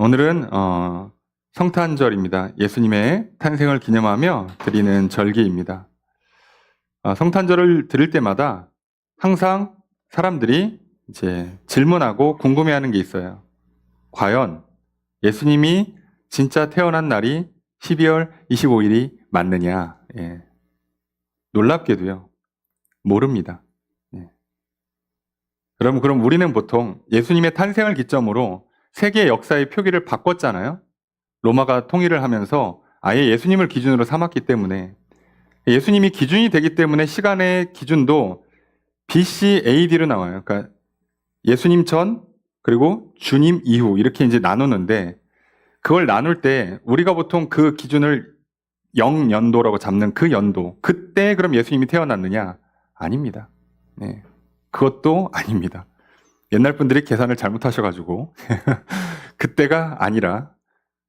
오늘은 성탄절입니다. 예수님의 탄생을 기념하며 드리는 절기입니다. 성탄절을 드릴 때마다 항상 사람들이 이제 질문하고 궁금해하는 게 있어요. 과연 예수님이 진짜 태어난 날이 12월 25일이 맞느냐? 예. 놀랍게도요. 모릅니다. 예. 그럼 우리는 보통 예수님의 탄생을 기점으로 세계 역사의 표기를 바꿨잖아요. 로마가 통일을 하면서 아예 예수님을 기준으로 삼았기 때문에 예수님이 기준이 되기 때문에 시간의 기준도 BC AD로 나와요. 그러니까 예수님 전 그리고 주님 이후 이렇게 이제 나누는데 그걸 나눌 때 우리가 보통 그 기준을 0년도라고 잡는 그 연도 그때 그럼 예수님이 태어났느냐? 아닙니다. 네. 그것도 아닙니다. 옛날 분들이 계산을 잘못하셔가지고 그때가 아니라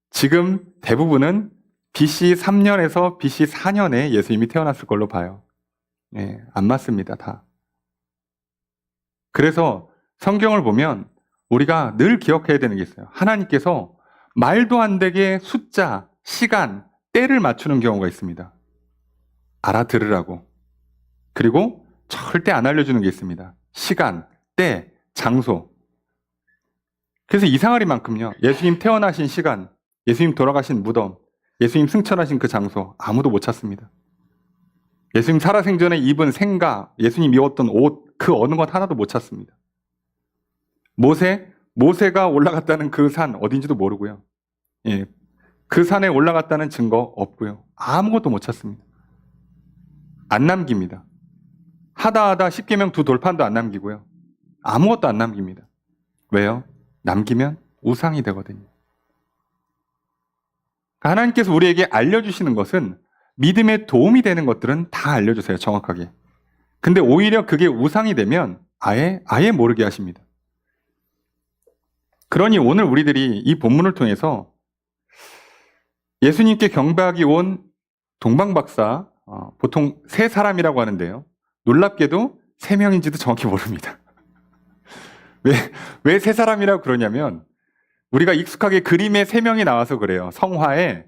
지금 대부분은 BC 3년에서 BC 4년에 예수님이 태어났을 걸로 봐요. 예, 안 맞습니다, 다. 그래서 성경을 보면 우리가 늘 기억해야 되는 게 있어요. 하나님께서 말도 안 되게 숫자, 시간, 때를 맞추는 경우가 있습니다. 알아들으라고. 그리고 절대 안 알려주는 게 있습니다. 시간, 때, 장소. 그래서 이상하리만큼요. 예수님 태어나신 시간, 예수님 돌아가신 무덤, 예수님 승천하신 그 장소 아무도 못 찾습니다. 예수님 살아생전에 입은 생가, 예수님 입었던 옷, 그 어느 것 하나도 못 찾습니다. 모세가 올라갔다는 그 산 어딘지도 모르고요. 예, 그 산에 올라갔다는 증거 없고요. 아무것도 못 찾습니다. 안 남깁니다. 하다 십계명 두 돌판도 안 남기고요. 아무것도 안 남깁니다. 왜요? 남기면 우상이 되거든요. 하나님께서 우리에게 알려주시는 것은 믿음에 도움이 되는 것들은 다 알려주세요. 정확하게. 근데 오히려 그게 우상이 되면 아예 모르게 하십니다. 그러니 오늘 우리들이 이 본문을 통해서 예수님께 경배하기 온 동방박사 보통 세 사람이라고 하는데요. 놀랍게도 세 명인지도 정확히 모릅니다. 왜 세 사람이라고 그러냐면 우리가 익숙하게 그림에 세 명이 나와서 그래요. 성화에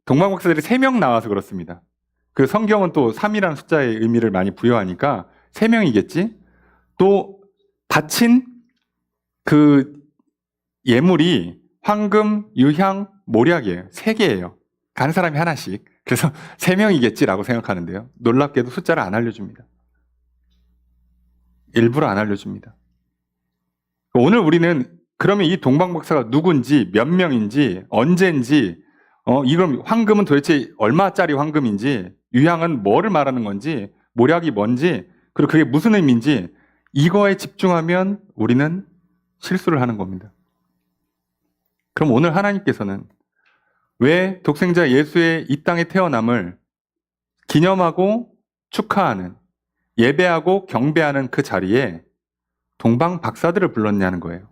동방박사들이 세 명 나와서 그렇습니다. 그 성경은 또 3이라는 숫자의 의미를 많이 부여하니까 세 명이겠지. 또 바친 그 예물이 황금, 유향, 모략이에요. 세 개예요. 간 사람이 하나씩. 그래서 세 명이겠지라고 생각하는데요. 놀랍게도 숫자를 안 알려줍니다. 일부러 안 알려줍니다. 오늘 우리는 그러면 이 동방박사가 누군지, 몇 명인지, 언제인지, 이건 황금은 도대체 얼마짜리 황금인지, 유향은 뭐를 말하는 건지, 모략이 뭔지, 그리고 그게 무슨 의미인지, 이거에 집중하면 우리는 실수를 하는 겁니다. 그럼 오늘 하나님께서는 왜 독생자 예수의 이 땅에 태어남을 기념하고 축하하는, 예배하고 경배하는 그 자리에 동방 박사들을 불렀냐는 거예요.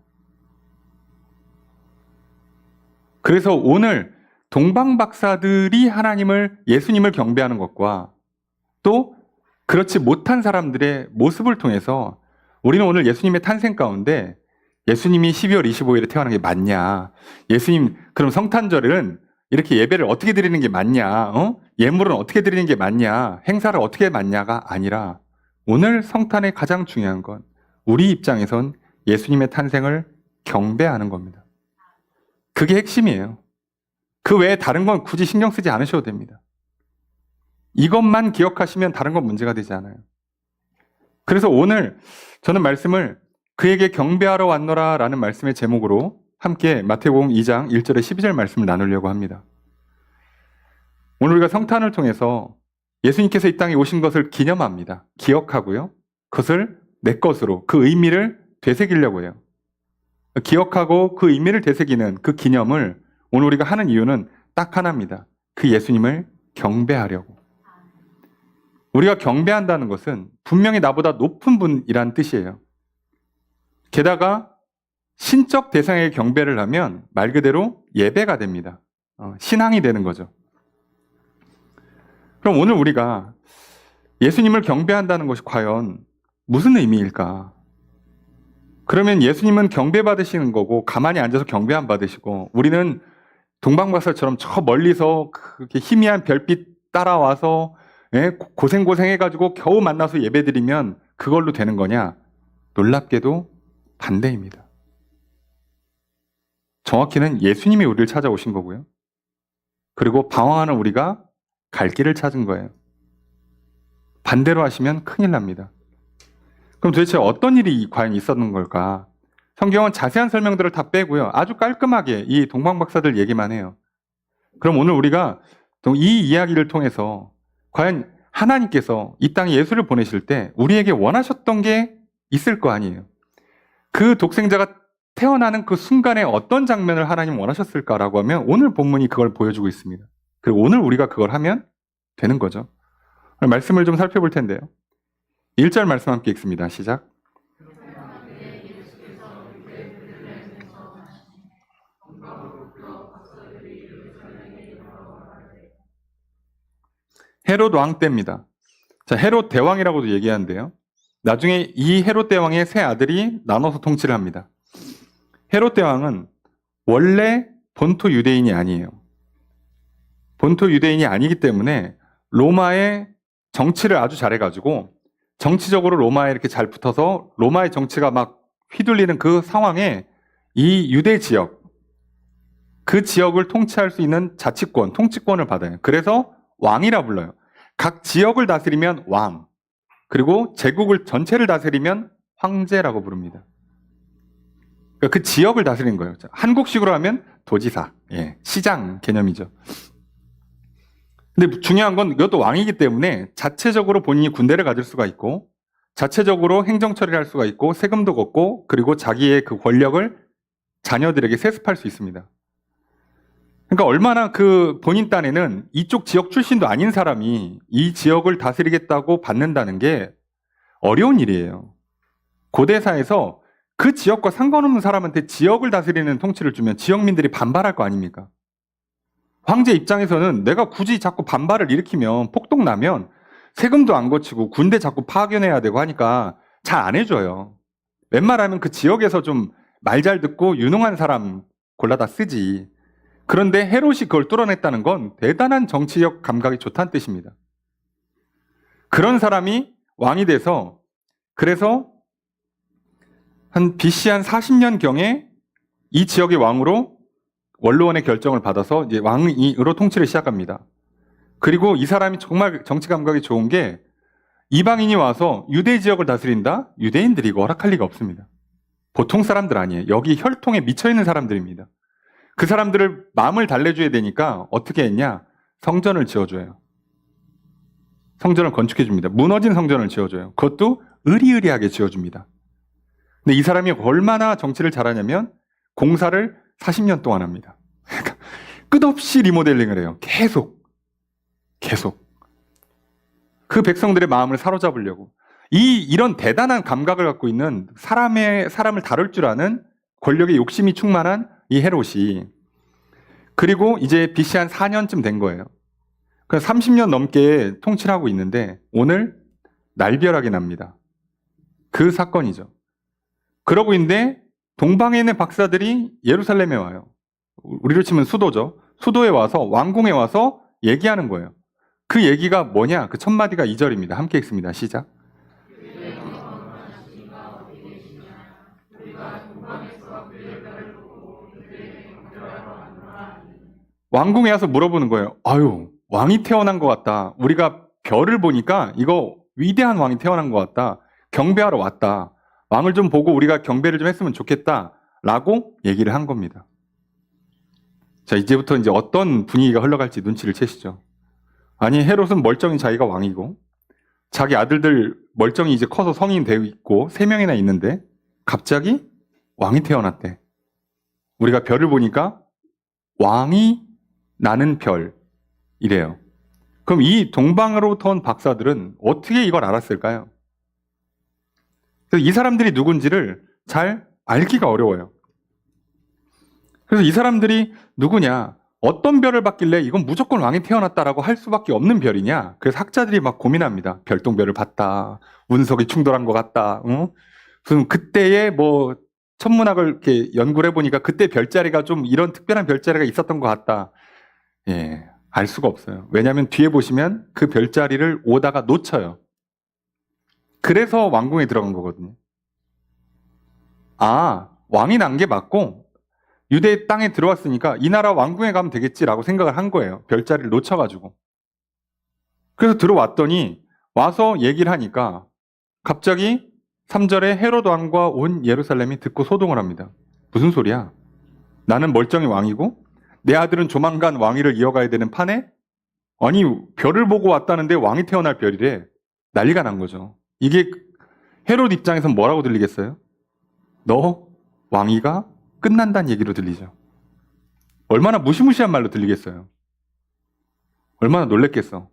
그래서 오늘 동방 박사들이 예수님을 경배하는 것과 또 그렇지 못한 사람들의 모습을 통해서 우리는 오늘 예수님의 탄생 가운데 예수님이 12월 25일에 태어난 게 맞냐? 예수님, 그럼 성탄절은 이렇게 예배를 어떻게 드리는 게 맞냐? 예물은 어떻게 드리는 게 맞냐? 행사를 어떻게 맞냐가 아니라 오늘 성탄의 가장 중요한 건 우리 입장에선 예수님의 탄생을 경배하는 겁니다. 그게 핵심이에요. 그 외에 다른 건 굳이 신경 쓰지 않으셔도 됩니다. 이것만 기억하시면 다른 건 문제가 되지 않아요. 그래서 오늘 저는 말씀을 그에게 경배하러 왔노라 라는 말씀의 제목으로 함께 마태복음 2장 1절에 12절 말씀을 나누려고 합니다. 오늘 우리가 성탄을 통해서 예수님께서 이 땅에 오신 것을 기념합니다. 기억하고요. 그것을 내 것으로 그 의미를 되새기려고 해요. 기억하고 그 의미를 되새기는 그 기념을 오늘 우리가 하는 이유는 딱 하나입니다. 그 예수님을 경배하려고. 우리가 경배한다는 것은 분명히 나보다 높은 분이란 뜻이에요. 게다가 신적 대상에게 경배를 하면 말 그대로 예배가 됩니다. 신앙이 되는 거죠. 그럼 오늘 우리가 예수님을 경배한다는 것이 과연 무슨 의미일까? 그러면 예수님은 경배받으시는 거고 가만히 앉아서 경배 안 받으시고 우리는 동방박사처럼 저 멀리서 그렇게 희미한 별빛 따라와서 고생해가지고 겨우 만나서 예배드리면 그걸로 되는 거냐? 놀랍게도 반대입니다. 정확히는 예수님이 우리를 찾아오신 거고요. 그리고 방황하는 우리가 갈 길을 찾은 거예요. 반대로 하시면 큰일 납니다. 그럼 도대체 어떤 일이 과연 있었는 걸까? 성경은 자세한 설명들을 다 빼고요. 아주 깔끔하게 이 동방박사들 얘기만 해요. 그럼 오늘 우리가 이 이야기를 통해서 과연 하나님께서 이 땅에 예수를 보내실 때 우리에게 원하셨던 게 있을 거 아니에요. 그 독생자가 태어나는 그 순간에 어떤 장면을 하나님 원하셨을까라고 하면 오늘 본문이 그걸 보여주고 있습니다. 그리고 오늘 우리가 그걸 하면 되는 거죠. 말씀을 좀 살펴볼 텐데요. 1절 말씀 함께 읽습니다. 시작. 헤롯 왕 때입니다. 자, 헤롯 대왕이라고도 얘기하는데요. 나중에 이 헤롯 대왕의 세 아들이 나눠서 통치를 합니다. 헤롯 대왕은 원래 본토 유대인이 아니에요. 본토 유대인이 아니기 때문에 로마의 정치를 아주 잘해가지고 정치적으로 로마에 이렇게 잘 붙어서 로마의 정치가 막 휘둘리는 그 상황에 이 유대 지역, 그 지역을 통치할 수 있는 자치권, 통치권을 받아요. 그래서 왕이라 불러요. 각 지역을 다스리면 왕, 그리고 제국을 전체를 다스리면 황제라고 부릅니다. 그러니까 그 지역을 다스리는 거예요. 한국식으로 하면 도지사, 시장 개념이죠. 근데 중요한 건 이것도 왕이기 때문에 자체적으로 본인이 군대를 가질 수가 있고 자체적으로 행정 처리를 할 수가 있고 세금도 걷고 그리고 자기의 그 권력을 자녀들에게 세습할 수 있습니다. 그러니까 얼마나 그 본인 딴에는 이쪽 지역 출신도 아닌 사람이 이 지역을 다스리겠다고 받는다는 게 어려운 일이에요. 고대사에서 그 지역과 상관없는 사람한테 지역을 다스리는 통치를 주면 지역민들이 반발할 거 아닙니까? 황제 입장에서는 내가 굳이 자꾸 반발을 일으키면 폭동 나면 세금도 안 거치고 군대 자꾸 파견해야 되고 하니까 잘 안 해줘요. 웬만하면 그 지역에서 좀 말 잘 듣고 유능한 사람 골라다 쓰지. 그런데 헤롯이 그걸 뚫어냈다는 건 대단한 정치적 감각이 좋다는 뜻입니다. 그런 사람이 왕이 돼서 그래서 한 BC 한 40년경에 이 지역의 왕으로 원로원의 결정을 받아서 이제 왕으로 통치를 시작합니다. 그리고 이 사람이 정말 정치 감각이 좋은 게 이방인이 와서 유대 지역을 다스린다? 유대인들이 이거 허락할 리가 없습니다. 보통 사람들 아니에요. 여기 혈통에 미쳐있는 사람들입니다. 그 사람들을 마음을 달래줘야 되니까 어떻게 했냐? 성전을 지어줘요. 성전을 건축해줍니다. 무너진 성전을 지어줘요. 그것도 으리으리하게 지어줍니다. 근데 이 사람이 얼마나 정치를 잘하냐면 공사를 40년 동안 합니다. 끝없이 리모델링을 해요. 계속. 그 백성들의 마음을 사로잡으려고. 이런 대단한 감각을 갖고 있는 사람을 다룰 줄 아는 권력의 욕심이 충만한 이 헤롯이. 그리고 이제 BC 한 4년쯤 된 거예요. 그래서 30년 넘게 통치를 하고 있는데 오늘 날벼락이 납니다. 그 사건이죠. 그러고 있는데 동방에 있는 박사들이 예루살렘에 와요. 우리로 치면 수도죠. 수도에 와서 왕궁에 와서 얘기하는 거예요. 그 얘기가 뭐냐? 그 첫 마디가 2절입니다. 함께 읽습니다. 시작. 왕궁에 와서 물어보는 거예요. 아유, 왕이 태어난 것 같다. 우리가 별을 보니까 이거 위대한 왕이 태어난 것 같다. 경배하러 왔다. 왕을 좀 보고 우리가 경배를 좀 했으면 좋겠다. 라고 얘기를 한 겁니다. 자, 이제부터 이제 어떤 분위기가 흘러갈지 눈치를 채시죠. 아니, 헤롯은 멀쩡히 자기가 왕이고, 자기 아들들 멀쩡히 이제 커서 성인 되어 있고, 3명이나 있는데, 갑자기 왕이 태어났대. 우리가 별을 보니까 왕이 나는 별이래요. 그럼 이 동방으로부터 온 박사들은 어떻게 이걸 알았을까요? 그래서 이 사람들이 누군지를 잘 알기가 어려워요. 그래서 이 사람들이 누구냐, 어떤 별을 봤길래 이건 무조건 왕이 태어났다라고 할 수밖에 없는 별이냐. 그래서 학자들이 막 고민합니다. 별똥별을 봤다, 운석이 충돌한 것 같다, 무슨 그때의 뭐 천문학을 이렇게 연구를 해보니까 그때 별자리가 좀 이런 특별한 별자리가 있었던 것 같다. 예, 알 수가 없어요. 왜냐하면 뒤에 보시면 그 별자리를 오다가 놓쳐요. 그래서 왕궁에 들어간 거거든요. 아, 왕이 난 게 맞고 유대 땅에 들어왔으니까 이 나라 왕궁에 가면 되겠지라고 생각을 한 거예요. 별자리를 놓쳐가지고. 그래서 들어왔더니 와서 얘기를 하니까 갑자기 3절에 헤롯 왕과 온 예루살렘이 듣고 소동을 합니다. 무슨 소리야? 나는 멀쩡히 왕이고 내 아들은 조만간 왕위를 이어가야 되는 판에 아니 별을 보고 왔다는데 왕이 태어날 별이래. 난리가 난 거죠. 이게 헤롯 입장에선 뭐라고 들리겠어요? 너 왕위가 끝난다는 얘기로 들리죠. 얼마나 무시무시한 말로 들리겠어요. 얼마나 놀랬겠어.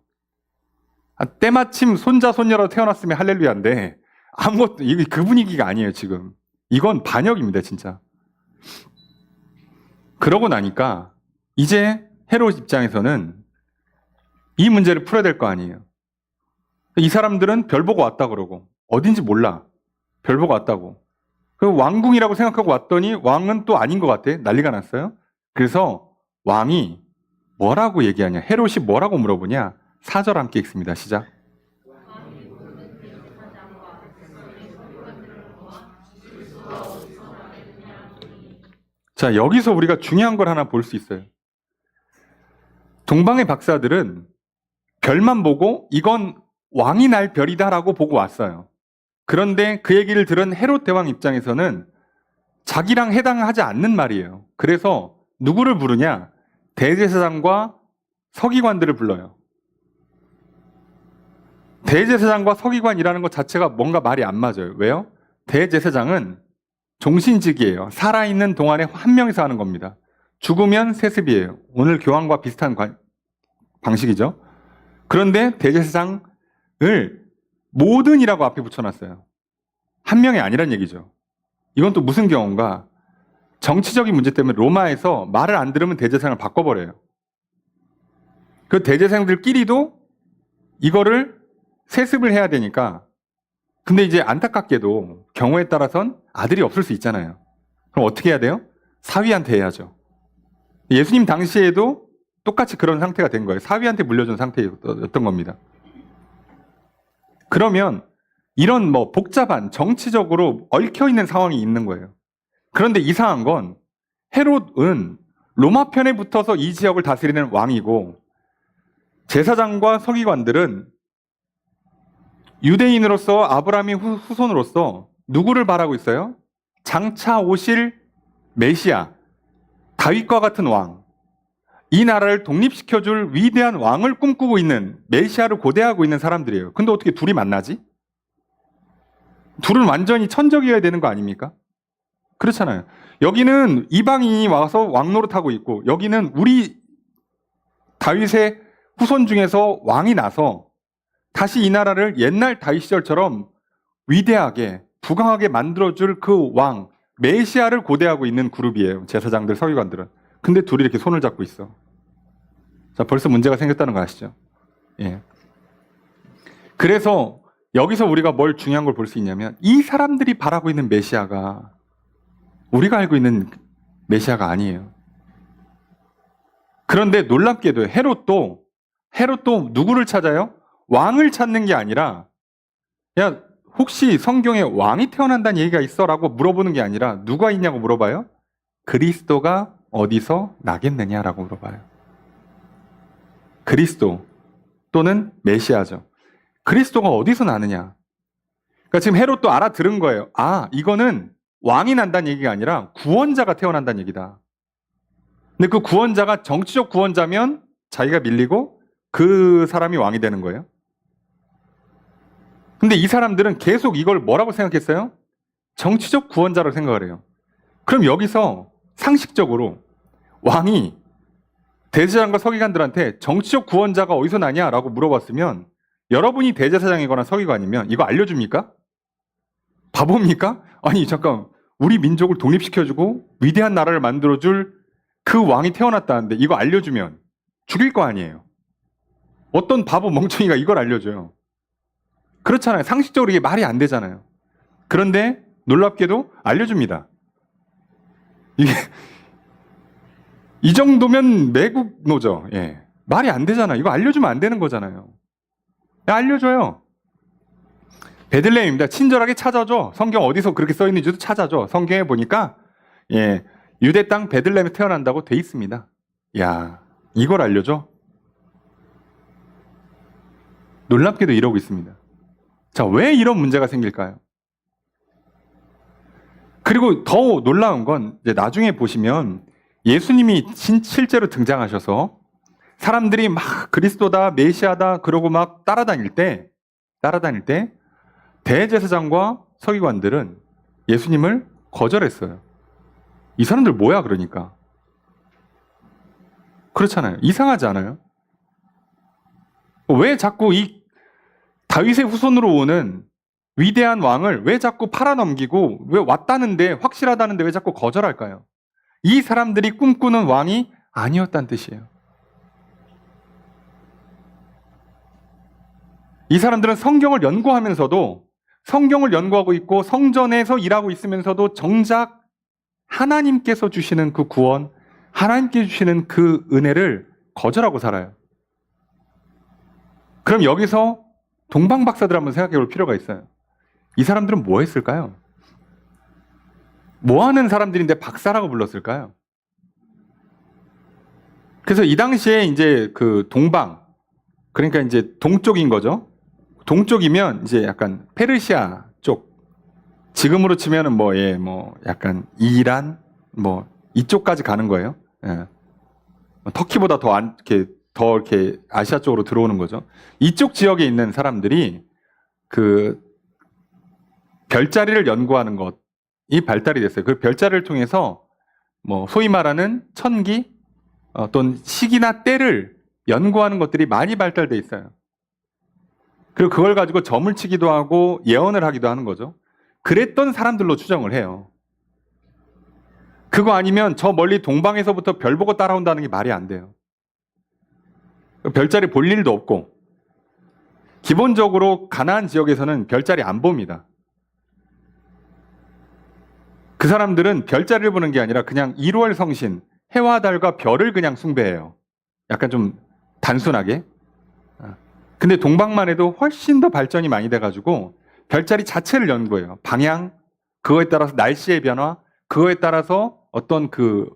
때마침 손자 손녀로 태어났으면 할렐루야인데 아무것도 이게 그 분위기가 아니에요 지금. 이건 반역입니다 진짜. 그러고 나니까 이제 헤롯 입장에서는 이 문제를 풀어야 될 거 아니에요. 이 사람들은 별 보고 왔다 그러고 어딘지 몰라. 별 보고 왔다고. 그 왕궁이라고 생각하고 왔더니 왕은 또 아닌 것 같아. 난리가 났어요. 그래서 왕이 뭐라고 얘기하냐. 헤롯이 뭐라고 물어보냐. 4절 함께 읽습니다. 시작. 자, 여기서 우리가 중요한 걸 하나 볼 수 있어요. 동방의 박사들은 별만 보고 이건 왕이 날 별이다라고 보고 왔어요. 그런데 그 얘기를 들은 헤롯 대왕 입장에서는 자기랑 해당하지 않는 말이에요. 그래서 누구를 부르냐? 대제사장과 서기관들을 불러요. 대제사장과 서기관이라는 것 자체가 뭔가 말이 안 맞아요. 왜요? 대제사장은 종신직이에요. 살아있는 동안에 한 명이서 하는 겁니다. 죽으면 세습이에요. 오늘 교황과 비슷한 방식이죠. 그런데 대제사장을 모든이라고 앞에 붙여놨어요. 한 명이 아니란 얘기죠. 이건 또 무슨 경우인가? 정치적인 문제 때문에 로마에서 말을 안 들으면 대제사장을 바꿔버려요. 그 대제사장들끼리도 이거를 세습을 해야 되니까. 근데 이제 안타깝게도 경우에 따라선 아들이 없을 수 있잖아요. 그럼 어떻게 해야 돼요? 사위한테 해야죠. 예수님 당시에도 똑같이 그런 상태가 된 거예요. 사위한테 물려준 상태였던 겁니다. 그러면 이런 복잡한 정치적으로 얽혀있는 상황이 있는 거예요. 그런데 이상한 건 헤롯은 로마 편에 붙어서 이 지역을 다스리는 왕이고 제사장과 서기관들은 유대인으로서 아브라함의 후손으로서 누구를 바라고 있어요? 장차 오실 메시아, 다윗과 같은 왕, 이 나라를 독립시켜줄 위대한 왕을 꿈꾸고 있는 메시아를 고대하고 있는 사람들이에요. 근데 어떻게 둘이 만나지? 둘은 완전히 천적이어야 되는 거 아닙니까? 그렇잖아요. 여기는 이방인이 와서 왕 노릇하고 있고 여기는 우리 다윗의 후손 중에서 왕이 나서 다시 이 나라를 옛날 다윗 시절처럼 위대하게 부강하게 만들어줄 그 왕, 메시아를 고대하고 있는 그룹이에요. 제사장들, 서기관들은. 근데 둘이 이렇게 손을 잡고 있어. 자, 벌써 문제가 생겼다는 거 아시죠? 예. 그래서 여기서 우리가 뭘 중요한 걸 볼 수 있냐면 이 사람들이 바라고 있는 메시아가 우리가 알고 있는 메시아가 아니에요. 그런데 놀랍게도 헤롯도 누구를 찾아요? 왕을 찾는 게 아니라 야 혹시 성경에 왕이 태어난다는 얘기가 있어? 라고 물어보는 게 아니라 누가 있냐고 물어봐요? 그리스도가 어디서 나겠느냐라고 물어봐요. 그리스도 또는 메시아죠. 그리스도가 어디서 나느냐? 그러니까 지금 헤롯도 알아들은 거예요. 아, 이거는 왕이 난다는 얘기가 아니라 구원자가 태어난다는 얘기다. 근데 그 구원자가 정치적 구원자면 자기가 밀리고 그 사람이 왕이 되는 거예요. 근데 이 사람들은 계속 이걸 뭐라고 생각했어요? 정치적 구원자라고 생각을 해요. 그럼 여기서 상식적으로 왕이 대제사장과 서기관들한테 정치적 구원자가 어디서 나냐라고 물어봤으면 여러분이 대제사장이거나 서기관이면 이거 알려줍니까? 바보입니까? 아니 잠깐 우리 민족을 독립시켜주고 위대한 나라를 만들어줄 그 왕이 태어났다는데 이거 알려주면 죽일 거 아니에요. 어떤 바보 멍청이가 이걸 알려줘요. 그렇잖아요. 상식적으로 이게 말이 안 되잖아요. 그런데 놀랍게도 알려줍니다. 이게 이 정도면 매국노죠. 예. 말이 안 되잖아. 이거 알려주면 안 되는 거잖아요. 야, 알려줘요. 베들레헴입니다. 친절하게 찾아줘. 성경 어디서 그렇게 써 있는지도 찾아줘. 성경에 보니까 예, 유대 땅 베들레헴에 태어난다고 돼 있습니다. 야, 이걸 알려줘? 놀랍게도 이러고 있습니다. 자, 왜 이런 문제가 생길까요? 그리고 더 놀라운 건 이제 나중에 보시면 예수님이 실제로 등장하셔서 사람들이 막 그리스도다, 메시아다 그러고 막 따라다닐 때 대제사장과 서기관들은 예수님을 거절했어요. 이 사람들 뭐야 그러니까. 그렇잖아요. 이상하지 않아요? 왜 자꾸 이 다윗의 후손으로 오는 위대한 왕을 왜 자꾸 팔아넘기고 왜 왔다는데 확실하다는데 왜 자꾸 거절할까요? 이 사람들이 꿈꾸는 왕이 아니었다는 뜻이에요. 이 사람들은 성경을 연구하고 있고 성전에서 일하고 있으면서도 정작 하나님께서 주시는 그 구원, 하나님께 주시는 그 은혜를 거절하고 살아요. 그럼 여기서 동방박사들 한번 생각해 볼 필요가 있어요. 이 사람들은 뭐 했을까요? 뭐 하는 사람들인데 박사라고 불렀을까요? 그래서 이 당시에 이제 그 동방, 그러니까 이제 동쪽인 거죠. 동쪽이면 이제 약간 페르시아 쪽, 지금으로 치면은 뭐 약간 이란 뭐 이쪽까지 가는 거예요. 예. 터키보다 더 이렇게 아시아 쪽으로 들어오는 거죠. 이쪽 지역에 있는 사람들이 그 별자리를 연구하는 것이 발달이 됐어요. 그 별자리를 통해서 뭐 소위 말하는 천기 또는 시기나 때를 연구하는 것들이 많이 발달돼 있어요. 그리고 그걸 가지고 점을 치기도 하고 예언을 하기도 하는 거죠. 그랬던 사람들로 추정을 해요. 그거 아니면 저 멀리 동방에서부터 별 보고 따라온다는 게 말이 안 돼요. 별자리 볼 일도 없고 기본적으로 가나안 지역에서는 별자리 안 봅니다. 그 사람들은 별자리를 보는 게 아니라 그냥 1월 성신, 해와 달과 별을 그냥 숭배해요. 약간 좀 단순하게. 근데 동방만 해도 훨씬 더 발전이 많이 돼가지고 별자리 자체를 연구해요. 방향, 그거에 따라서 날씨의 변화, 그거에 따라서 어떤 그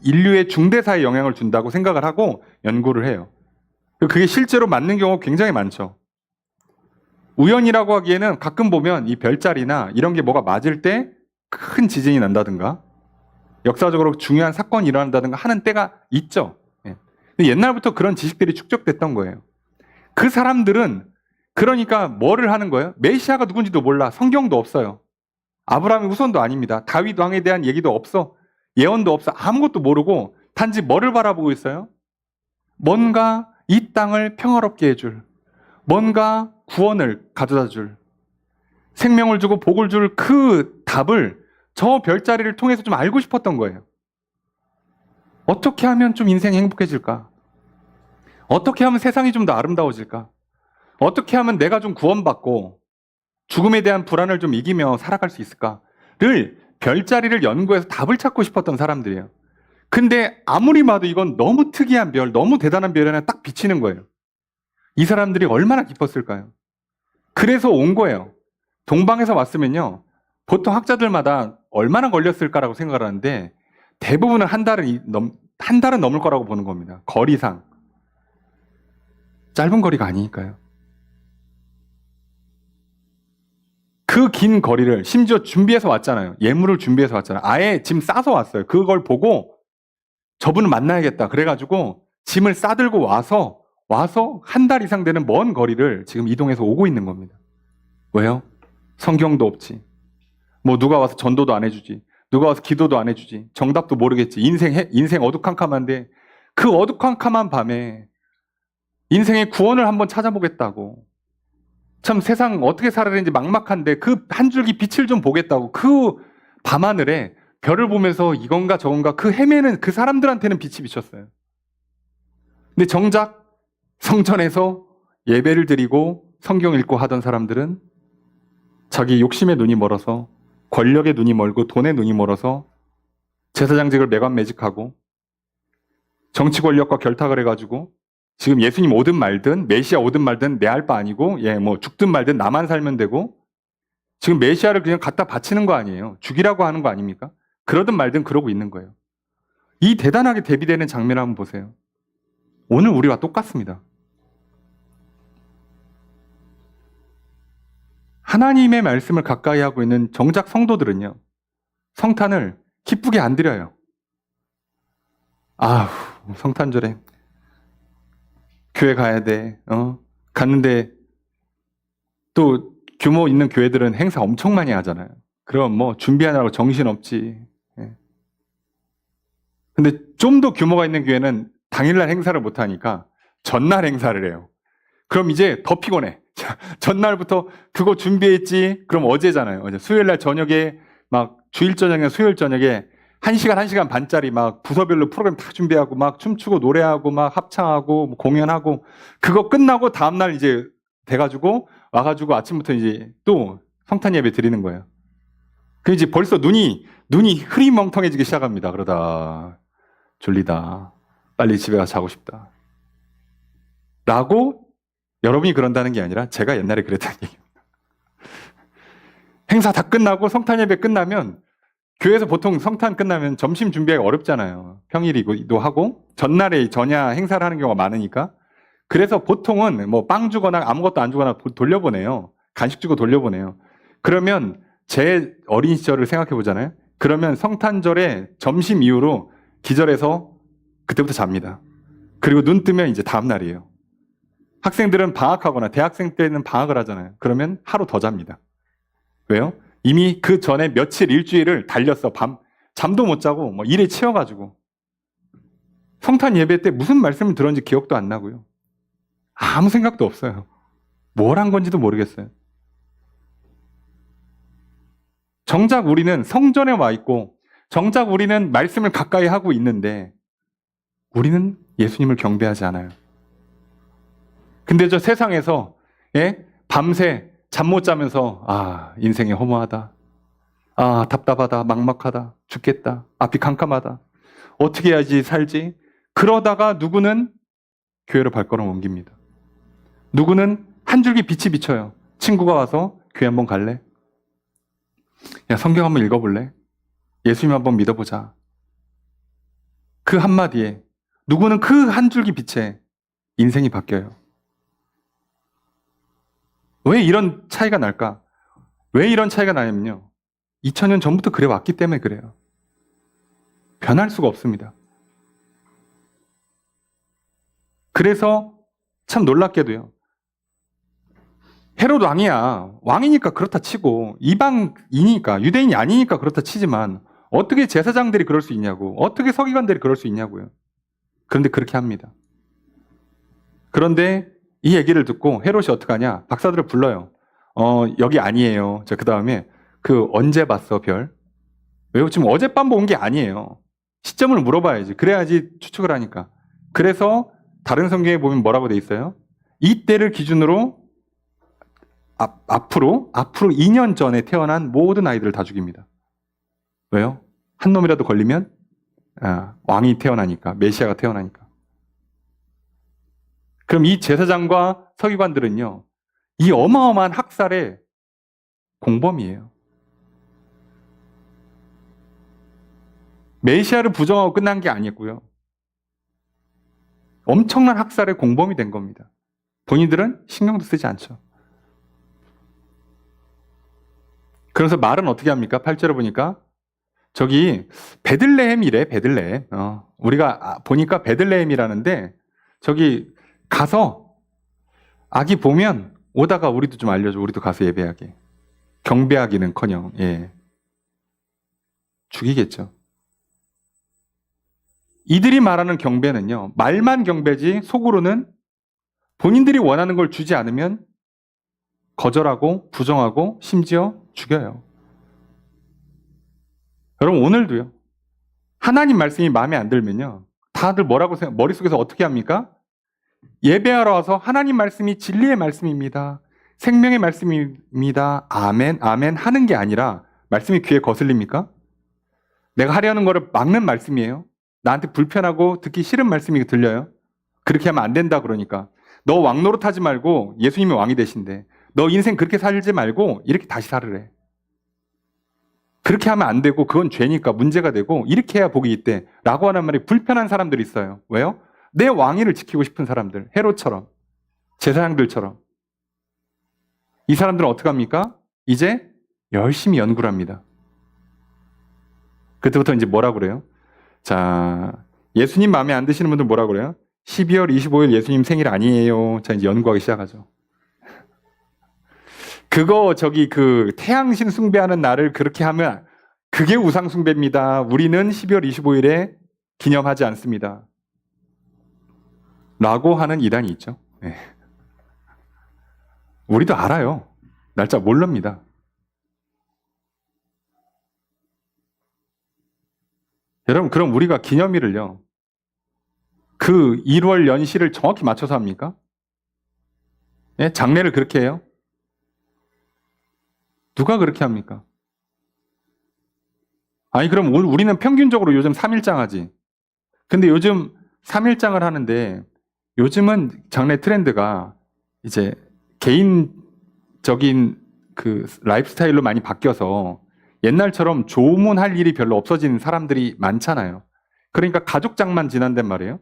인류의 중대사에 영향을 준다고 생각을 하고 연구를 해요. 그게 실제로 맞는 경우가 굉장히 많죠. 우연이라고 하기에는 가끔 보면 이 별자리나 이런 게 뭐가 맞을 때 큰 지진이 난다든가 역사적으로 중요한 사건이 일어난다든가 하는 때가 있죠. 근데 옛날부터 그런 지식들이 축적됐던 거예요. 그 사람들은 그러니까 뭐를 하는 거예요? 메시아가 누군지도 몰라. 성경도 없어요. 아브라함의 후손도 아닙니다. 다윗 왕에 대한 얘기도 없어. 예언도 없어. 아무것도 모르고 단지 뭐를 바라보고 있어요? 뭔가 이 땅을 평화롭게 해줄, 뭔가 구원을 가져다 줄, 생명을 주고 복을 줄 그 답을 저 별자리를 통해서 좀 알고 싶었던 거예요. 어떻게 하면 좀 인생이 행복해질까? 어떻게 하면 세상이 좀 더 아름다워질까? 어떻게 하면 내가 좀 구원받고 죽음에 대한 불안을 좀 이기며 살아갈 수 있을까를 별자리를 연구해서 답을 찾고 싶었던 사람들이에요. 근데 아무리 봐도 이건 너무 특이한 별, 너무 대단한 별이 하나 딱 비치는 거예요. 이 사람들이 얼마나 기뻤을까요? 그래서 온 거예요. 동방에서 왔으면요. 보통 학자들마다 얼마나 걸렸을까라고 생각을 하는데 대부분은 한 달은 넘을 거라고 보는 겁니다. 거리상. 짧은 거리가 아니니까요. 그 긴 거리를 심지어 준비해서 왔잖아요. 예물을 준비해서 왔잖아요. 아예 짐 싸서 왔어요. 그걸 보고 저분을 만나야겠다. 그래가지고 짐을 싸들고 와서 한 달 이상 되는 먼 거리를 지금 이동해서 오고 있는 겁니다. 왜요? 성경도 없지. 뭐 누가 와서 전도도 안 해주지. 누가 와서 기도도 안 해주지. 정답도 모르겠지. 인생 어두컴컴한데 그 어두컴컴한 밤에 인생의 구원을 한번 찾아보겠다고. 참 세상 어떻게 살아야 되는지 막막한데 그 한 줄기 빛을 좀 보겠다고 그 밤하늘에 별을 보면서 이건가 저건가 그 헤매는 그 사람들한테는 빛이 비쳤어요. 근데 정작 성전에서 예배를 드리고 성경 읽고 하던 사람들은 자기 욕심에 눈이 멀어서 권력에 눈이 멀고 돈에 눈이 멀어서 제사장직을 매관매직하고 정치 권력과 결탁을 해가지고 지금 예수님 오든 말든 메시아 오든 말든 내 할 바 아니고 뭐 죽든 말든 나만 살면 되고 지금 메시아를 그냥 갖다 바치는 거 아니에요. 죽이라고 하는 거 아닙니까? 그러든 말든 그러고 있는 거예요. 이 대단하게 대비되는 장면을 한번 보세요. 오늘 우리와 똑같습니다. 하나님의 말씀을 가까이 하고 있는 정작 성도들은요. 성탄을 기쁘게 안 드려요. 아우, 성탄절에 교회 가야 돼. 갔는데 또 규모 있는 교회들은 행사 엄청 많이 하잖아요. 그럼 뭐 준비하느라고 정신없지. 근데 좀 더 규모가 있는 교회는 당일날 행사를 못 하니까 전날 행사를 해요. 그럼 이제 더 피곤해. 전날부터 그거 준비했지. 그럼 어제잖아요. 어제 수요일날 저녁에 막 주일 저녁에 수요일 저녁에 1시간 반짜리 막 부서별로 프로그램 다 준비하고 막 춤추고 노래하고 막 합창하고 뭐 공연하고 그거 끝나고 다음날 이제 돼가지고 와가지고 아침부터 이제 또 성탄 예배 드리는 거예요. 그 이제 벌써 눈이 흐리멍텅해지기 시작합니다. 그러다 졸리다. 빨리 집에 가서 자고 싶다. 라고 여러분이 그런다는 게 아니라 제가 옛날에 그랬다는 얘기입니다. 행사 다 끝나고 성탄 예배 끝나면 교회에서 보통 성탄 끝나면 점심 준비하기 어렵잖아요. 평일이기도 하고 전날에 전야 행사를 하는 경우가 많으니까. 그래서 보통은 뭐 빵 주거나 아무것도 안 주거나 돌려보내요. 간식 주고 돌려보내요. 그러면 제 어린 시절을 생각해 보잖아요. 그러면 성탄절에 점심 이후로 기절해서 그때부터 잡니다. 그리고 눈 뜨면 이제 다음 날이에요. 학생들은 방학하거나 대학생 때는 방학을 하잖아요. 그러면 하루 더 잡니다. 왜요? 이미 그 전에 며칠 일주일을 달렸어. 잠도 못 자고 뭐 일에 치여가지고. 성탄 예배 때 무슨 말씀을 들었는지 기억도 안 나고요. 아무 생각도 없어요. 뭘 한 건지도 모르겠어요. 정작 우리는 성전에 와 있고 정작 우리는 말씀을 가까이 하고 있는데 우리는 예수님을 경배하지 않아요. 근데 저 세상에서 밤새 잠 못 자면서 인생이 허무하다. 답답하다. 막막하다. 죽겠다. 앞이 캄캄하다. 어떻게 해야지 살지? 그러다가 누구는 교회로 발걸음 옮깁니다. 누구는 한 줄기 빛이 비쳐요. 친구가 와서 교회 한번 갈래? 야, 성경 한번 읽어볼래? 예수님 한번 믿어보자. 그 한마디에 누구는 그 한 줄기 빛에 인생이 바뀌어요. 왜 이런 차이가 날까? 왜 이런 차이가 나냐면요. 2000년 전부터 그래 왔기 때문에 그래요. 변할 수가 없습니다. 그래서 참 놀랍게도요. 헤롯 왕이야. 왕이니까 그렇다 치고 이방이니까 유대인이 아니니까 그렇다 치지만 어떻게 제사장들이 그럴 수 있냐고. 어떻게 서기관들이 그럴 수 있냐고요. 그런데 그렇게 합니다. 그런데 이 얘기를 듣고 헤롯이 어떻게 하냐? 박사들을 불러요. 여기 아니에요. 그 다음에 언제 봤어 별? 왜요? 지금 어젯밤 본 게 아니에요. 시점을 물어봐야지. 그래야지 추측을 하니까. 그래서 다른 성경에 보면 뭐라고 돼 있어요? 이때를 기준으로 앞으로 2년 전에 태어난 모든 아이들을 다 죽입니다. 왜요? 한 놈이라도 걸리면 왕이 태어나니까, 메시아가 태어나니까. 그럼 이 제사장과 서기관들은요, 이 어마어마한 학살의 공범이에요. 메시아를 부정하고 끝난 게 아니고요. 엄청난 학살의 공범이 된 겁니다. 본인들은 신경도 쓰지 않죠. 그래서 말은 어떻게 합니까? 8절에 보니까 저기 베들레헴이래. 베들레헴. 우리가 보니까 베들레헴이라는데 저기 가서 아기 보면 오다가 우리도 좀 알려줘. 우리도 가서 예배하게. 경배하기는커녕 죽이겠죠. 이들이 말하는 경배는요. 말만 경배지 속으로는 본인들이 원하는 걸 주지 않으면 거절하고 부정하고 심지어 죽여요. 여러분 오늘도요. 하나님 말씀이 마음에 안 들면요. 다들 뭐라고 머릿속에서 어떻게 합니까? 예배하러 와서 하나님 말씀이 진리의 말씀입니다. 생명의 말씀입니다. 아멘, 아멘 하는 게 아니라 말씀이 귀에 거슬립니까? 내가 하려는 거를 막는 말씀이에요. 나한테 불편하고 듣기 싫은 말씀이 들려요. 그렇게 하면 안 된다 그러니까. 너 왕 노릇하지 말고 예수님이 왕이 되신대. 너 인생 그렇게 살지 말고 이렇게 다시 살으래. 그렇게 하면 안 되고 그건 죄니까 문제가 되고 이렇게 해야 복이 있대. 라고 하는 말이 불편한 사람들이 있어요. 왜요? 내 왕위를 지키고 싶은 사람들. 헤롯처럼. 제사장들처럼. 이 사람들은 어떻게 합니까? 이제 열심히 연구를 합니다. 그때부터 이제 뭐라 그래요? 자, 예수님 마음에 안 드시는 분들 뭐라 그래요? 12월 25일 예수님 생일 아니에요. 자, 이제 연구하기 시작하죠. 그거 그 태양신 숭배하는 날을 그렇게 하면 그게 우상 숭배입니다. 우리는 12월 25일에 기념하지 않습니다. 라고 하는 이단이 있죠. 네. 우리도 알아요. 날짜 모릅니다. 여러분, 그럼 우리가 기념일을요, 그 1월 연시를 정확히 맞춰서 합니까? 예? 장례를 그렇게 해요? 누가 그렇게 합니까? 아니, 그럼 우리는 평균적으로 요즘 3일장 하지. 근데 요즘 3일장을 하는데, 요즘은 장례 트렌드가 이제 개인적인 그 라이프스타일로 많이 바뀌어서 옛날처럼 조문할 일이 별로 없어진 사람들이 많잖아요. 그러니까 가족장만 지난단 말이에요.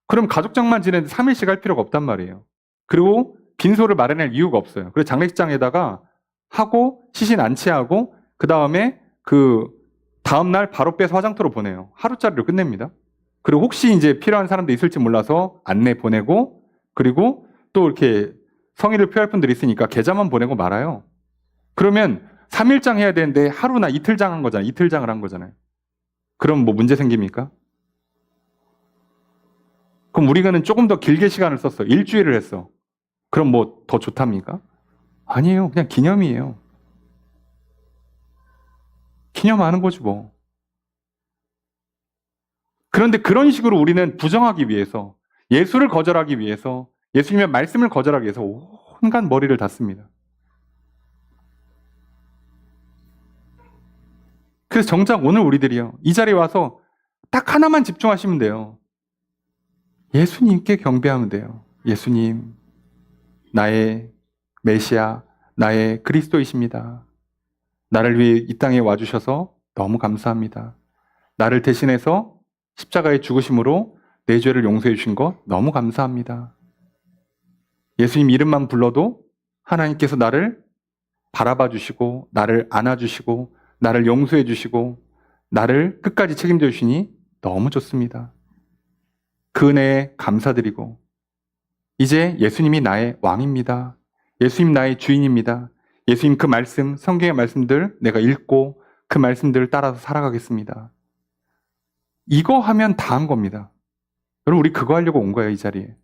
그럼 가족장만 지내는데 3일씩 할 필요가 없단 말이에요. 그리고 빈소를 마련할 이유가 없어요. 그래서 장례식장에다가 하고 시신 안치하고 그 다음에 그 다음날 바로 빼서 화장터로 보내요. 하루짜리로 끝냅니다. 그리고 혹시 이제 필요한 사람도 있을지 몰라서 안내 보내고 그리고 또 이렇게 성의를 표할 분들이 있으니까 계좌만 보내고 말아요. 그러면 3일장 해야 되는데 하루나 이틀장 한 거잖아요. 이틀장을 한 거잖아요. 그럼 뭐 문제 생깁니까? 그럼 우리가는 조금 더 길게 시간을 썼어. 일주일을 했어. 그럼 뭐 더 좋답니까? 아니에요. 그냥 기념이에요. 기념하는 거지 뭐. 그런데 그런 식으로 우리는 부정하기 위해서, 예수를 거절하기 위해서, 예수님의 말씀을 거절하기 위해서 온갖 머리를 닫습니다. 그래서 정작 오늘 우리들이요, 이 자리에 와서 딱 하나만 집중하시면 돼요. 예수님께 경배하면 돼요. 예수님, 나의 메시아, 나의 그리스도이십니다. 나를 위해 이 땅에 와주셔서 너무 감사합니다. 나를 대신해서 십자가의 죽으심으로 내 죄를 용서해 주신 것 너무 감사합니다. 예수님 이름만 불러도 하나님께서 나를 바라봐 주시고 나를 안아주시고 나를 용서해 주시고 나를 끝까지 책임져 주시니 너무 좋습니다. 그 은혜에 감사드리고 이제 예수님이 나의 왕입니다. 예수님 나의 주인입니다. 예수님 그 말씀, 성경의 말씀들 내가 읽고 그 말씀들을 따라서 살아가겠습니다. 이거 하면 다 한 겁니다. 여러분 우리 그거 하려고 온 거예요, 이 자리에.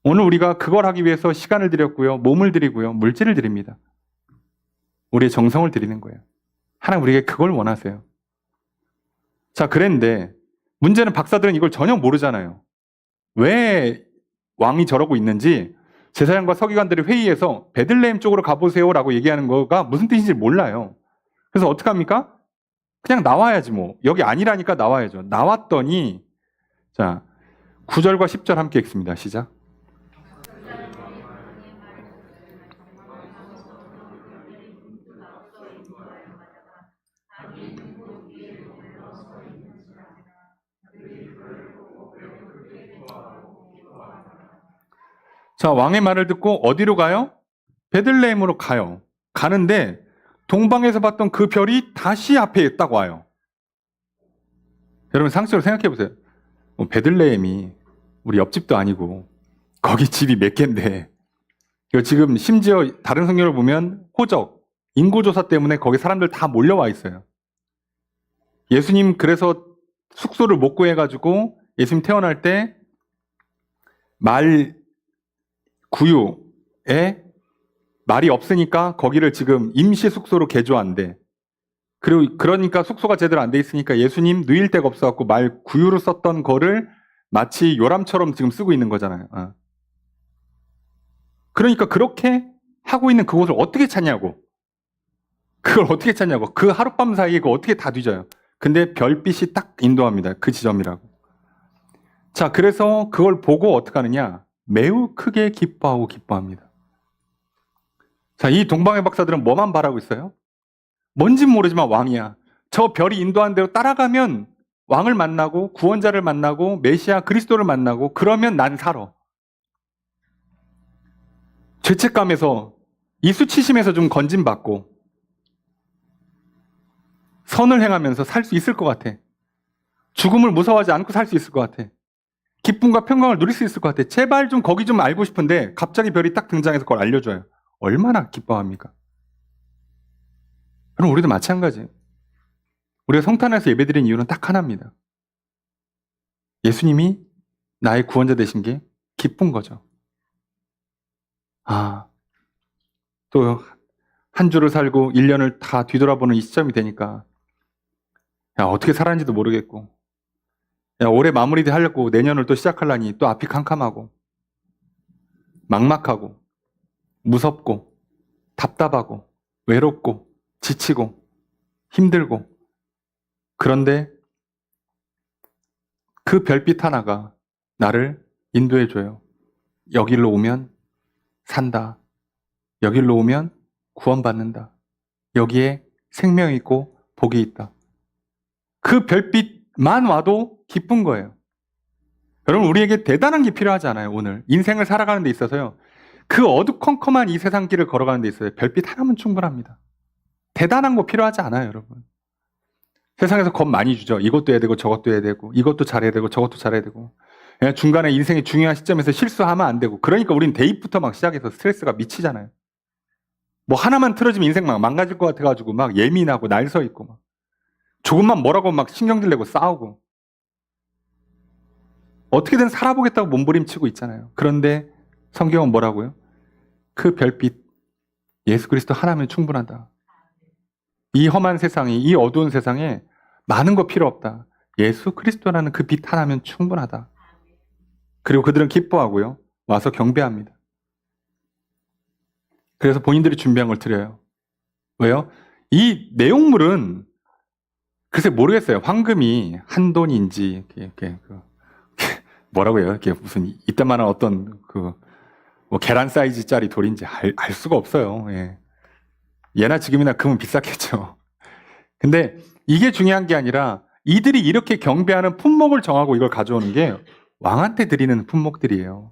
오늘 우리가 그걸 하기 위해서 시간을 드렸고요, 몸을 드리고요, 물질을 드립니다. 우리의 정성을 드리는 거예요. 하나님 우리에게 그걸 원하세요. 자, 그랬는데 문제는 박사들은 이걸 전혀 모르잖아요. 왜 왕이 저러고 있는지 제사장과 서기관들이 회의해서 베들레헴 쪽으로 가보세요라고 얘기하는 거가 무슨 뜻인지 몰라요. 그래서 어떻게 합니까? 그냥 나와야지 뭐. 여기 아니라니까 나와야죠. 나왔더니 자 9절과 10절 함께 읽습니다. 시작. 자, 왕의 말을 듣고 어디로 가요? 베들레헴으로 가요. 가는데 동방에서 봤던 그 별이 다시 앞에 딱 와요. 여러분 상식으로 생각해 보세요. 베들레헴이 우리 옆집도 아니고 거기 집이 몇 개인데 지금 심지어 다른 성경을 보면 호적, 인구조사 때문에 거기 사람들 다 몰려와 있어요. 예수님 그래서 숙소를 못 구해가지고 예수님 태어날 때 말 구유에 말이 없으니까 거기를 지금 임시 숙소로 개조한대. 그리고 그러니까 숙소가 제대로 안 돼 있으니까 예수님 누일 데가 없어갖고 말 구유로 썼던 거를 마치 요람처럼 지금 쓰고 있는 거잖아요. 그러니까 그렇게 하고 있는 그곳을 어떻게 찾냐고. 그걸 어떻게 찾냐고. 그 하룻밤 사이에 그거 어떻게 다 뒤져요. 근데 별빛이 딱 인도합니다. 그 지점이라고. 자, 그래서 그걸 보고 어떻게 하느냐? 매우 크게 기뻐하고 기뻐합니다. 자, 이 동방의 박사들은 뭐만 바라고 있어요? 뭔진 모르지만 왕이야. 저 별이 인도한 대로 따라가면 왕을 만나고 구원자를 만나고 메시아 그리스도를 만나고 그러면 난 살아. 죄책감에서 이수치심에서 좀 건진받고 선을 행하면서 살 수 있을 것 같아. 죽음을 무서워하지 않고 살 수 있을 것 같아. 기쁨과 평강을 누릴 수 있을 것 같아. 제발 좀 거기 좀 알고 싶은데 갑자기 별이 딱 등장해서 그걸 알려줘요. 얼마나 기뻐합니까? 그럼 우리도 마찬가지. 우리가 성탄에서 예배드린 이유는 딱 하나입니다. 예수님이 나의 구원자 되신 게 기쁜 거죠. 아, 또 한 주를 살고 1년을 다 뒤돌아보는 이 시점이 되니까 야, 어떻게 살았는지도 모르겠고 야, 올해 마무리 하려고 내년을 또 시작하려니 또 앞이 캄캄하고 막막하고 무섭고 답답하고 외롭고 지치고 힘들고 그런데 그 별빛 하나가 나를 인도해줘요. 여기로 오면 산다. 여기로 오면 구원받는다. 여기에 생명이 있고 복이 있다. 그 별빛만 와도 기쁜 거예요. 여러분, 우리에게 대단한 게 필요하지 않아요, 오늘. 인생을 살아가는 데 있어서요. 그 어두컴컴한 이 세상 길을 걸어가는 데 있어요. 별빛 하나면 충분합니다. 대단한 거 필요하지 않아요, 여러분. 세상에서 겁 많이 주죠. 이것도 해야 되고 저것도 해야 되고 이것도 잘해야 되고 저것도 잘해야 되고 중간에 인생의 중요한 시점에서 실수하면 안 되고 그러니까 우린 대입부터 막 시작해서 스트레스가 미치잖아요. 뭐 하나만 틀어지면 인생 막 망가질 것 같아가지고 막 예민하고 날 서 있고 막 조금만 뭐라고 막 신경질 내고 싸우고 어떻게든 살아보겠다고 몸부림치고 있잖아요. 그런데 성경은 뭐라고요? 그 별빛 예수 그리스도 하나면 충분하다. 이 험한 세상에 이 어두운 세상에 많은 거 필요 없다. 예수 그리스도라는 그 빛 하나면 충분하다. 그리고 그들은 기뻐하고요. 와서 경배합니다. 그래서 본인들이 준비한 걸 드려요. 왜요? 이 내용물은 글쎄 모르겠어요. 황금이 한 돈인지 뭐라고 해요? 이게 무슨 이따만한 어떤 뭐 계란 사이즈짜리 돌인지 알 수가 없어요. 예. 예나 지금이나 금은 비쌌겠죠. 근데 이게 중요한 게 아니라 이들이 이렇게 경배하는 품목을 정하고 이걸 가져오는 게 왕한테 드리는 품목들이에요.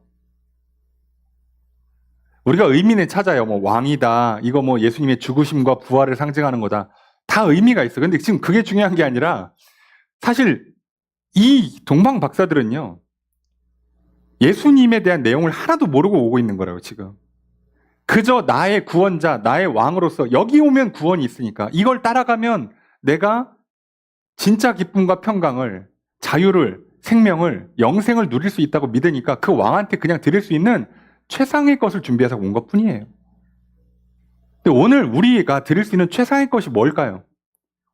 우리가 의미는 찾아요. 뭐 왕이다. 이거 뭐 예수님의 죽으심과 부활을 상징하는 거다. 다 의미가 있어. 근데 지금 그게 중요한 게 아니라 사실 이 동방 박사들은요. 예수님에 대한 내용을 하나도 모르고 오고 있는 거라고 지금. 그저 나의 구원자, 나의 왕으로서 여기 오면 구원이 있으니까 이걸 따라가면 내가 진짜 기쁨과 평강을, 자유를, 생명을, 영생을 누릴 수 있다고 믿으니까 그 왕한테 그냥 드릴 수 있는 최상의 것을 준비해서 온 것뿐이에요. 근데 오늘 우리가 드릴 수 있는 최상의 것이 뭘까요?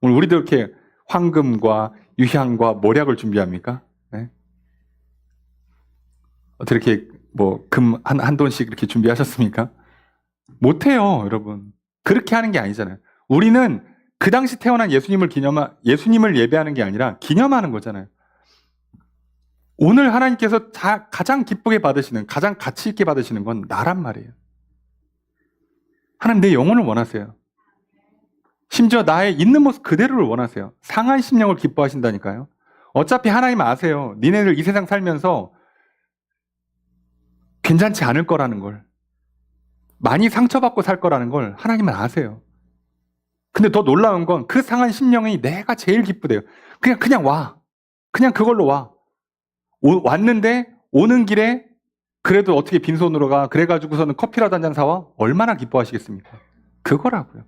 오늘 우리도 이렇게 황금과 유향과 모략을 준비합니까? 네? 어떻게 이렇게 뭐 금 한 돈씩 이렇게 준비하셨습니까? 못해요, 여러분. 그렇게 하는 게 아니잖아요. 우리는 그 당시 태어난 예수님을 예배하는 게 아니라 기념하는 거잖아요. 오늘 하나님께서 가장 기쁘게 받으시는, 가장 가치 있게 받으시는 건 나란 말이에요. 하나님 내 영혼을 원하세요. 심지어 나의 있는 모습 그대로를 원하세요. 상한 심령을 기뻐하신다니까요. 어차피 하나님 아세요. 니네들 이 세상 살면서 괜찮지 않을 거라는 걸. 많이 상처받고 살 거라는 걸 하나님은 아세요. 근데 더 놀라운 건 그 상한 심령이 내가 제일 기쁘대요. 그냥 와. 그냥 그걸로 와. 왔는데 오는 길에 그래도 어떻게 빈손으로 가. 그래가지고서는 커피라도 한 잔 사와. 얼마나 기뻐하시겠습니까? 그거라고요.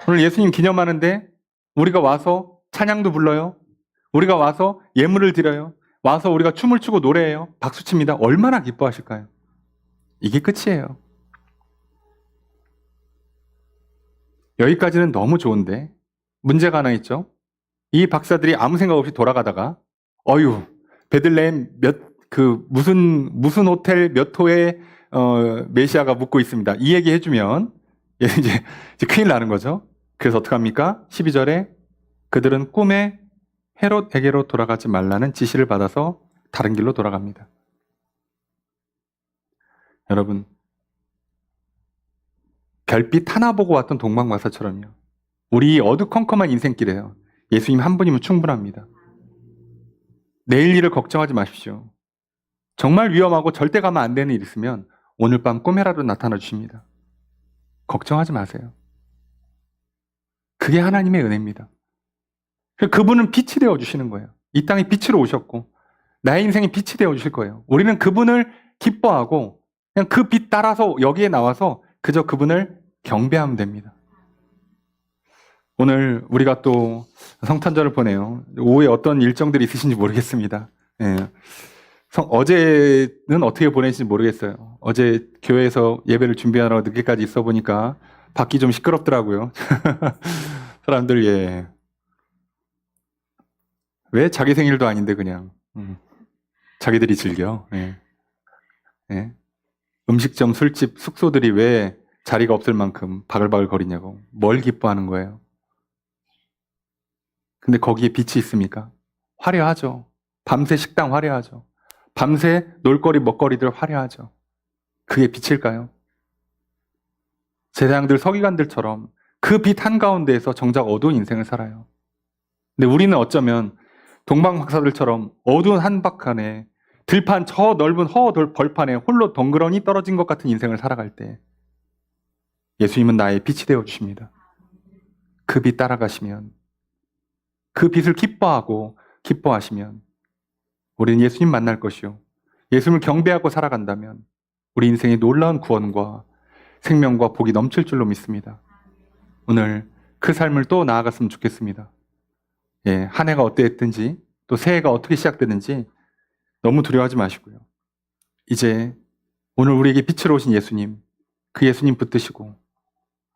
오늘 예수님 기념하는데 우리가 와서 찬양도 불러요. 우리가 와서 예물을 드려요. 와서 우리가 춤을 추고 노래해요. 박수칩니다. 얼마나 기뻐하실까요? 이게 끝이에요. 여기까지는 너무 좋은데 문제가 하나 있죠. 이 박사들이 아무 생각 없이 돌아가다가 베들레헴 무슨 호텔 몇 호에 메시아가 묵고 있습니다. 이 얘기 해주면 이제 큰일 나는 거죠. 그래서 어떡합니까? 12절에 그들은 꿈에 헤롯에게로 돌아가지 말라는 지시를 받아서 다른 길로 돌아갑니다. 여러분, 별빛 하나 보고 왔던 동방박사처럼요. 우리 어두컴컴한 인생길에요. 예수님 한 분이면 충분합니다. 내일 일을 걱정하지 마십시오. 정말 위험하고 절대 가면 안 되는 일 있으면 오늘 밤 꿈에라도 나타나 주십니다. 걱정하지 마세요. 그게 하나님의 은혜입니다. 그분은 빛이 되어주시는 거예요. 이 땅에 빛으로 오셨고 나의 인생에 빛이 되어주실 거예요. 우리는 그분을 기뻐하고 그냥 그 빛 따라서 여기에 나와서 그저 그분을 경배하면 됩니다. 오늘 우리가 또 성탄절을 보내요. 오후에 어떤 일정들이 있으신지 모르겠습니다. 예. 어제는 어떻게 보내신지 모르겠어요. 어제 교회에서 예배를 준비하느라 늦게까지 있어 보니까 밖이 좀 시끄럽더라고요. 사람들, 예. 왜 자기 생일도 아닌데 그냥 자기들이 즐겨. 예. 예. 음식점, 술집, 숙소들이 왜 자리가 없을 만큼 바글바글 거리냐고. 뭘 기뻐하는 거예요? 근데 거기에 빛이 있습니까? 화려하죠. 밤새 식당 화려하죠. 밤새 놀거리, 먹거리들 화려하죠. 그게 빛일까요? 제사장들, 서기관들처럼 그 빛 한가운데에서 정작 어두운 인생을 살아요. 근데 우리는 어쩌면 동방박사들처럼 어두운 한박한에 들판 저 넓은 벌판에 홀로 덩그러니 떨어진 것 같은 인생을 살아갈 때 예수님은 나의 빛이 되어주십니다. 그 빛 따라가시면, 그 빛을 기뻐하고 기뻐하시면 우리는 예수님 만날 것이요. 예수님을 경배하고 살아간다면 우리 인생에 놀라운 구원과 생명과 복이 넘칠 줄로 믿습니다. 오늘 그 삶을 또 나아갔으면 좋겠습니다. 예, 한 해가 어땠든지 또 새해가 어떻게 시작되는지 너무 두려워하지 마시고요. 이제 오늘 우리에게 빛으로 오신 예수님, 그 예수님 붙드시고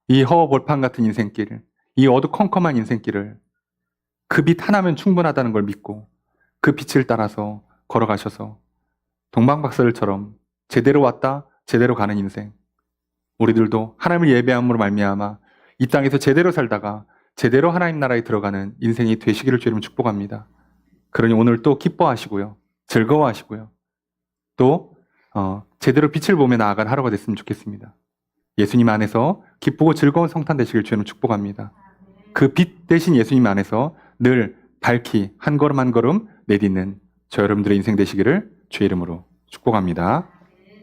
이 허허벌판 같은 인생길, 이 어두컴컴한 인생길을 그 빛 하나면 충분하다는 걸 믿고 그 빛을 따라서 걸어가셔서 동방박사들처럼 제대로 왔다 제대로 가는 인생, 우리들도 하나님을 예배함으로 말미암아 이 땅에서 제대로 살다가 제대로 하나님 나라에 들어가는 인생이 되시기를 주님 축복합니다. 그러니 오늘 또 기뻐하시고요. 즐거워하시고요. 또 제대로 빛을 보며 나아간 하루가 됐으면 좋겠습니다. 예수님 안에서 기쁘고 즐거운 성탄 되시길 주님 축복합니다. 그 빛 대신 예수님 안에서 늘 밝히 한 걸음 한 걸음 내딛는 저 여러분들의 인생 되시기를 주의 이름으로 축복합니다.